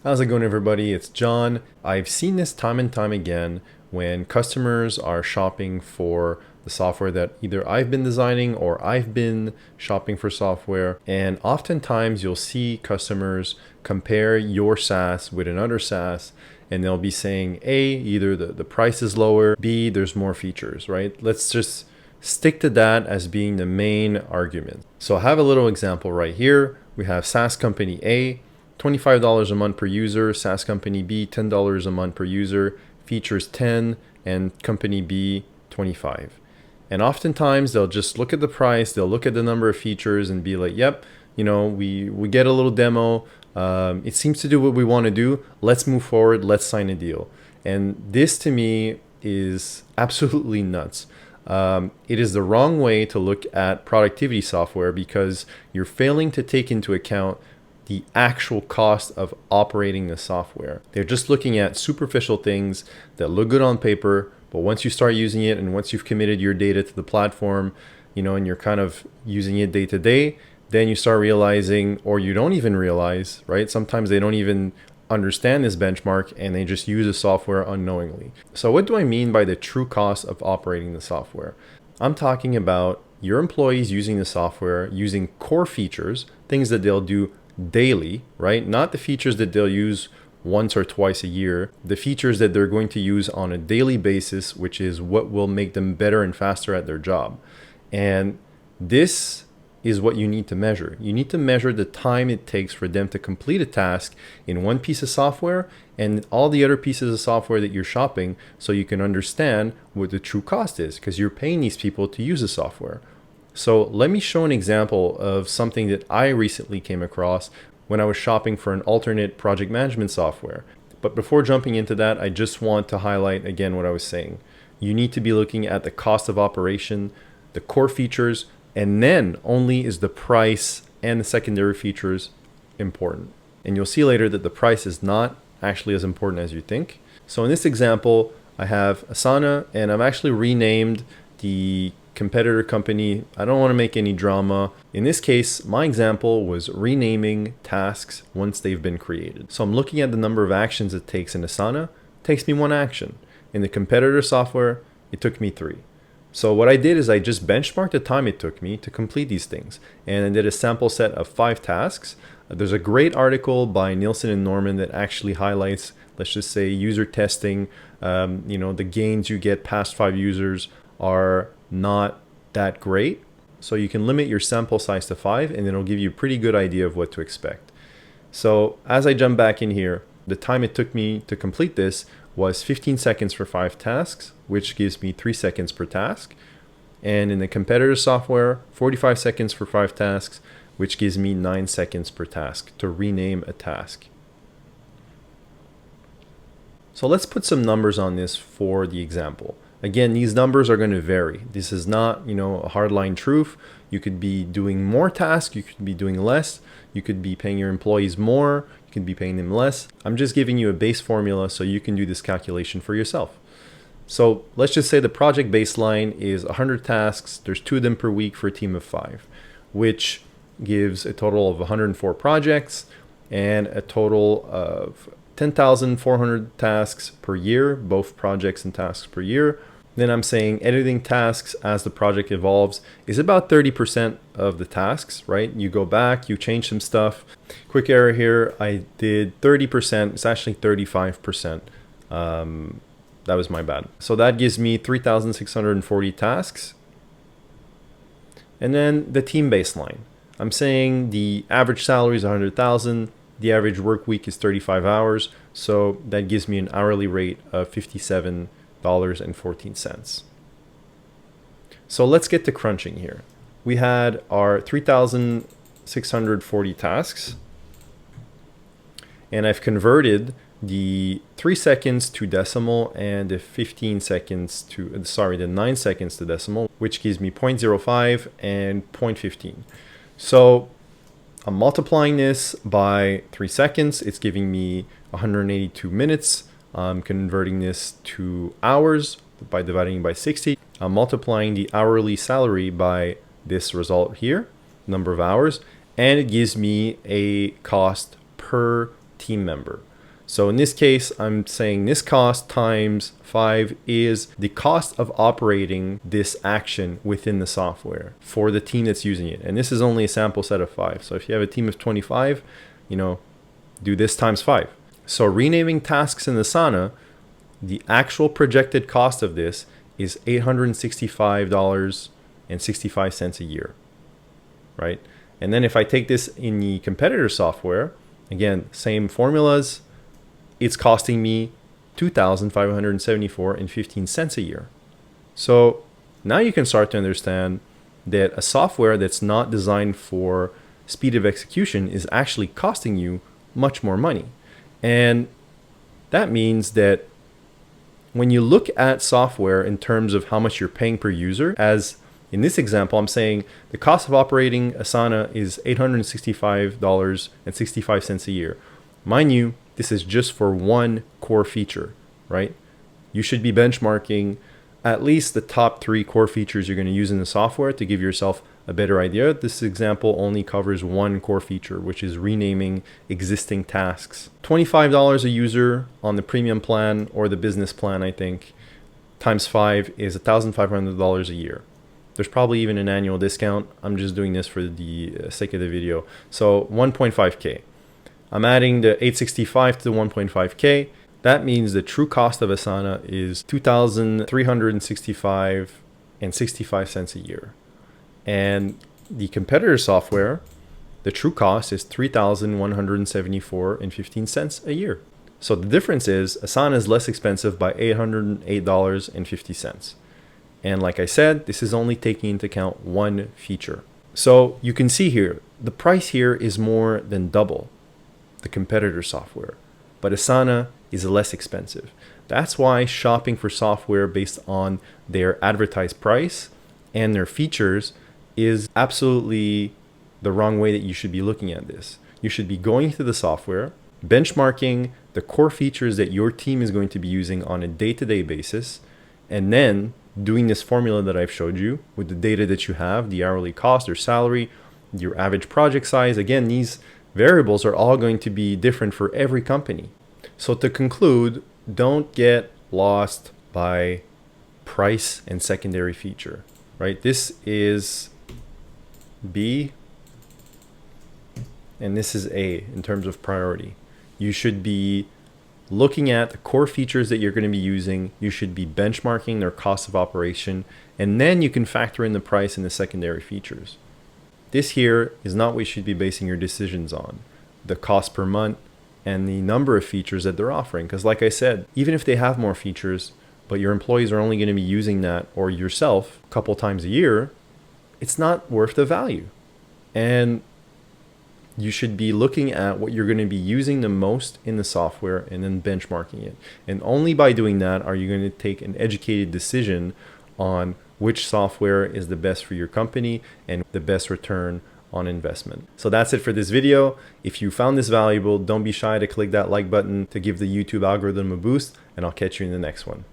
How's it going, everybody? It's John. I've seen this time and time again when customers are shopping for the software that either I've been designing or I've been shopping for software. And oftentimes you'll see customers compare your SaaS with another SaaS, and they'll be saying, A, either the price is lower, B, there's more features, right? Let's just stick to that as being the main argument. So I have a little example right here. We have SaaS company A, $25 a month per user, SaaS company B, $10 a month per user, features 10, and company B, 25. And oftentimes they'll just look at the price, they'll look at the number of features and be like, yep, we get a little demo. It seems to do what we want to do. Let's move forward. Let's sign a deal. And this to me is absolutely nuts. It is the wrong way to look at productivity software because you're failing to take into account the actual cost of operating the software. They're just looking at superficial things that look good on paper, but once you start using it and once you've committed your data to the platform, and you're kind of using it day to day, then you start realizing, or you don't even realize, right? Sometimes they don't even understand this benchmark and they just use the software unknowingly. So what do I mean by the true cost of operating the software? I'm talking about your employees using the software, using core features, things that they'll do daily, right? Not the features that they'll use once or twice a year, the features that they're going to use on a daily basis, which is what will make them better and faster at their job. And this is what you need to measure. You need to measure the time it takes for them to complete a task in one piece of software and all the other pieces of software that you're shopping, so you can understand what the true cost is, because you're paying these people to use the software. So let me show an example of something that I recently came across when I was shopping for an alternate project management software. But before jumping into that, I just want to highlight again what I was saying. You need to be looking at the cost of operation, the core features, and then only is the price and the secondary features important. And you'll see later that the price is not actually as important as you think. So in this example, I have Asana, and I've actually renamed the competitor company. I don't want to make any drama. In this case, my example was renaming tasks once they've been created. So I'm looking at the number of actions it takes in Asana. It takes me 1 action. In the competitor software, it took me 3. So what I did is I just benchmarked the time it took me to complete these things, and I did a sample set of 5 tasks. There's a great article by Nielsen and Norman that actually highlights, let's just say, user testing. The gains you get past 5 users are not that great. So you can limit your sample size to 5, and it'll give you a pretty good idea of what to expect. So as I jump back in here, the time it took me to complete this was 15 seconds for 5 tasks, which gives me 3 seconds per task. And in the competitor software, 45 seconds for 5 tasks, which gives me 9 seconds per task to rename a task. So let's put some numbers on this for the example. Again, these numbers are going to vary. This is not, a hardline truth. You could be doing more tasks, you could be doing less, you could be paying your employees more, you could be paying them less. I'm just giving you a base formula so you can do this calculation for yourself. So let's just say the project baseline is 100 tasks. There's 2 of them per week for a team of 5, which gives a total of 104 projects and a total of 10,400 tasks per year, both projects and tasks per year. Then I'm saying editing tasks as the project evolves is about 30% of the tasks, right? You go back, you change some stuff. Quick error here, I did 30%, it's actually 35%. That was my bad. So that gives me 3,640 tasks. And then the team baseline. I'm saying the average salary is 100,000. The average work week is 35 hours. So that gives me an hourly rate of $57.14. So let's get to crunching here. We had our 3,640 tasks, and I've converted the 3 seconds to decimal and the 9 seconds to decimal, which gives me 0.05 and 0.15. So I'm multiplying this by 3 seconds. It's giving me 182 minutes. I'm converting this to hours by dividing by 60. I'm multiplying the hourly salary by this result here, number of hours, and it gives me a cost per team member. So in this case, I'm saying this cost times 5 is the cost of operating this action within the software for the team that's using it. And this is only a sample set of 5. So if you have a team of 25, do this times 5. So renaming tasks in Asana, the actual projected cost of this is $865.65 a year, right? And then if I take this in the competitor software, again, same formulas, it's costing me $2,574.15 a year. So now you can start to understand that a software that's not designed for speed of execution is actually costing you much more money. And that means that when you look at software in terms of how much you're paying per user, as in this example, I'm saying the cost of operating Asana is $865.65 a year. Mind you, this is just for one core feature, right? You should be benchmarking at least the top 3 core features you're going to use in the software to give yourself a better idea. This example only covers one core feature, which is renaming existing tasks. $25 a user on the premium plan or the business plan, I think, times 5 is $1,500 a year. There's probably even an annual discount. I'm just doing this for the sake of the video. So 1.5K. I'm adding the 865 to the 1.5K. That means the true cost of Asana is $2,365.65 a year. And the competitor software, the true cost is $3,174.15 a year. So the difference is Asana is less expensive by $808.50. And like I said, this is only taking into account one feature. So you can see here, the price here is more than double the competitor software, but Asana is less expensive. That's why shopping for software based on their advertised price and their features is absolutely the wrong way that you should be looking at this. You should be going through the software, benchmarking the core features that your team is going to be using on a day-to-day basis, and then doing this formula that I've showed you with the data that you have, the hourly cost or salary, your average project size. Again, these variables are all going to be different for every company. So to conclude, don't get lost by price and secondary feature, right? This is B and this is A in terms of priority. You should be looking at the core features that you're going to be using. You should be benchmarking their cost of operation, and then you can factor in the price and the secondary features. This here is not what you should be basing your decisions on, the cost per month and the number of features that they're offering. Because like I said, even if they have more features, but your employees are only going to be using that, or yourself, a couple times a year, it's not worth the value. And you should be looking at what you're going to be using the most in the software and then benchmarking it. And only by doing that are you going to take an educated decision on which software is the best for your company and the best return on investment. So that's it for this video. If you found this valuable, don't be shy to click that like button to give the YouTube algorithm a boost, and I'll catch you in the next one.